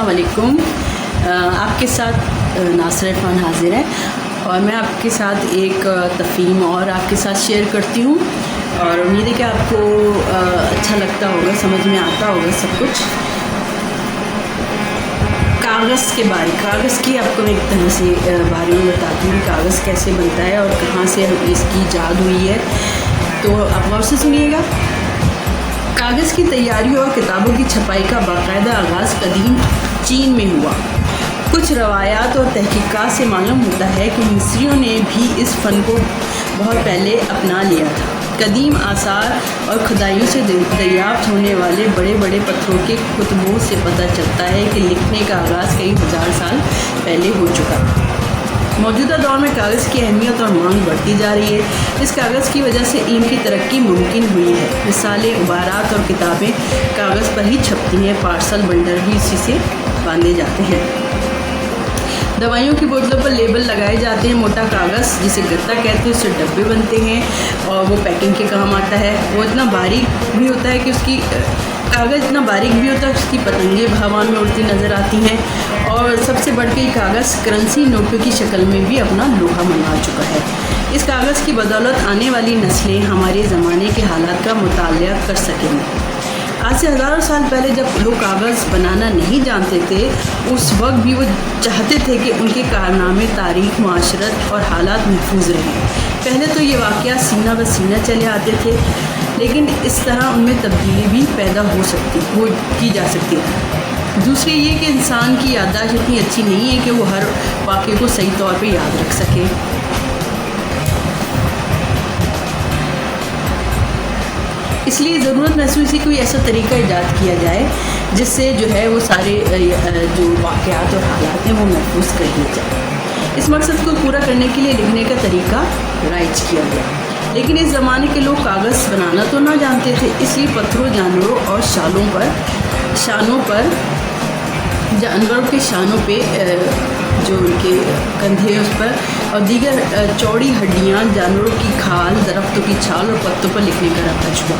अस्सलाम वालेकुम। आपके साथ नासिर इरफान हाजिर है और मैं आपके साथ एक तफ़हीम और आपके साथ शेयर करती हूँ और उम्मीद है कि आपको अच्छा लगता होगा, समझ में आता होगा सब कुछ। कागज़ की आपको मैं एक तरह से बारे में बताती हूँ, कागज़ कैसे बनता है और कहाँ से इसकी ईजाद हुई है। तो आप गौर से सुनिएगा। कागज़ की तैयारी और किताबों की छपाई का बाकायदा आगाज़ कदीम चीन में हुआ। कुछ रवायात और तहकीकात से मालूम होता है कि मिस्रियों ने भी इस फ़न को बहुत पहले अपना लिया था। कदीम आसार और खुदाइयों से दरियाफ्त होने वाले बड़े बड़े पत्थरों के कुतुबों से पता चलता है कि लिखने का आगाज़ कई हज़ार साल पहले हो चुका है। मौजूदा दौर में कागज़ की अहमियत और मांग बढ़ती जा रही है। इस कागज़ की वजह से इल्म की तरक्की मुमकिन हुई है। मिसालें, इबारात और किताबें कागज़ पर ही छपती हैं। पार्सल बंडल भी इसी से बांधे जाते हैं। दवाइयों की बोतलों पर लेबल लगाए जाते हैं। मोटा कागज़ जिसे गत्ता कहते हैं, उससे डब्बे बनते हैं और वो पैकिंग के काम आता है। वो इतना बारीक भी होता है कि कागज़ इतना बारीक भी होता है, उसकी पतंगें हवा में उड़ती नज़र आती हैं। और सबसे बढ़ के कागज़ करेंसी नोटों की शक्ल में भी अपना लोहा मनवा चुका है। इस कागज़ की बदौलत आने वाली नस्लें हमारे ज़माने के हालात का मुताला कर सकेंगी। आज से हज़ारों साल पहले जब लोग कागज़ बनाना नहीं जानते थे, उस वक्त भी वो चाहते थे कि उनके कारनामे, तारीख़, माशरत और हालात महफूज रहें। पहले तो ये वाक़या सीना ब सीना चले आते थे, लेकिन इस तरह उनमें तब्दीली भी पैदा की जा सकती है। दूसरी ये कि इंसान की याददाश्त इतनी अच्छी नहीं है कि वो हर वाक़े को सही तौर पे याद रख सके। इसलिए ज़रूरत महसूस है कोई ऐसा तरीका ईजाद किया जाए जिससे जो है वो सारे जो वाक़यात और हालात हैं वो महफूज कर दिए जाए। इस मकसद को पूरा करने के लिए लिखने का तरीका राइज किया गया। लेकिन इस ज़माने के लोग कागज़ बनाना तो ना जानते थे, इसलिए पत्थरों, जानवरों और जानवरों के शानों पे जो उनके कंधे उस पर और दीगर चौड़ी हड्डियाँ, जानवरों की खाल, दरख्तों की छाल और पत्तों पर लिखने का रवाज हुआ।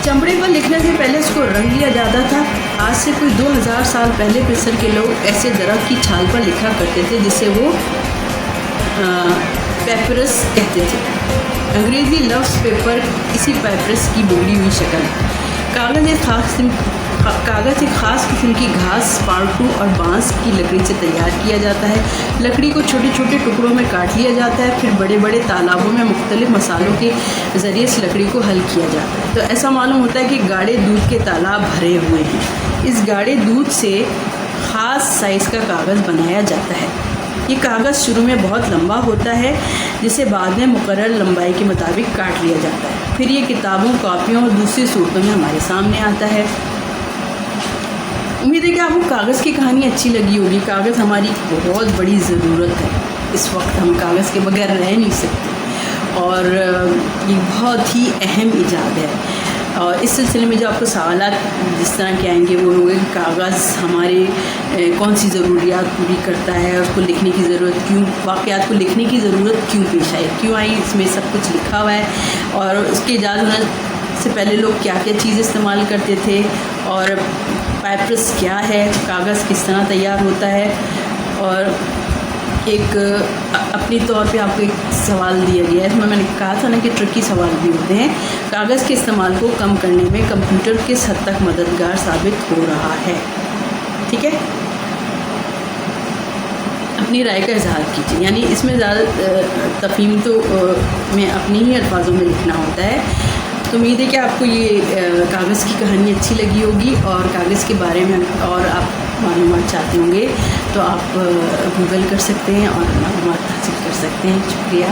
चमड़े पर लिखने से पहले इसको रंग लिया जाता था। आज से कोई 2000 साल पहले मिस्र के लोग ऐसे दरख्त की छाल पर लिखा करते थे जिसे वो पेपरस कहते थे। अंग्रेज़ी लफ्ज़ पेपर इसी पेपरस की बिगड़ी हुई शक्ल है। कागज़ एक ख़ास किस्म की घास, पार्टू और बांस की लकड़ी से तैयार किया जाता है। लकड़ी को छोटे छोटे टुकड़ों में काट लिया जाता है, फिर बड़े बड़े तालाबों में मुख्तलिफ़ मसालों के ज़रिए इस लकड़ी को हल किया जाता है। तो ऐसा मालूम होता है कि गाढ़े दूध के तालाब भरे हुए हैं। इस गाढ़े दूध से ख़ास साइज़ का कागज़ बनाया जाता है। ये कागज़ शुरू में बहुत लंबा होता है, जिसे बाद में मुकर्रर लंबाई के मुताबिक काट लिया जाता है। फिर ये किताबों, कॉपियों और दूसरी सूरतों में हमारे सामने आता है। उम्मीद है कि आपको कागज़ की कहानी अच्छी लगी होगी। कागज़ हमारी बहुत बड़ी ज़रूरत है। इस वक्त हम कागज़ के बगैर रह नहीं सकते और ये बहुत ही अहम ईजाद है। और इस सिलसिले में जो आपको सवालात जिस तरह के आएंगे वो होंगे कि कागज़ हमारे कौन सी ज़रूरियात पूरी करता है, उसको लिखने की ज़रूरत क्यों, वाक़यात को लिखने की ज़रूरत क्यों पेश आई, क्यों आई, इसमें सब कुछ लिखा हुआ है। और उसके ईजाद होने से पहले लोग क्या क्या चीज़ इस्तेमाल करते थे और पेपरस क्या है, कागज़ किस तरह तैयार होता है। और एक अपनी तौर पे आपको एक सवाल दिया गया है, इसमें मैंने कहा था ना कि ट्रिकी सवाल भी होते हैं। कागज़ के इस्तेमाल को कम करने में कंप्यूटर किस हद तक मददगार साबित हो रहा है? ठीक है, अपनी राय का इजहार कीजिए। यानी इसमें ज़्यादा तफ़हीम तो मैं अपनी ही अल्फाजों में लिखना होता है। तो उम्मीद है कि आपको ये कागज़ की कहानी अच्छी लगी होगी और कागज़ के बारे में और आप मालूमात चाहते होंगे तो आप गूगल कर सकते हैं और मालूमात हासिल कर सकते हैं। शुक्रिया।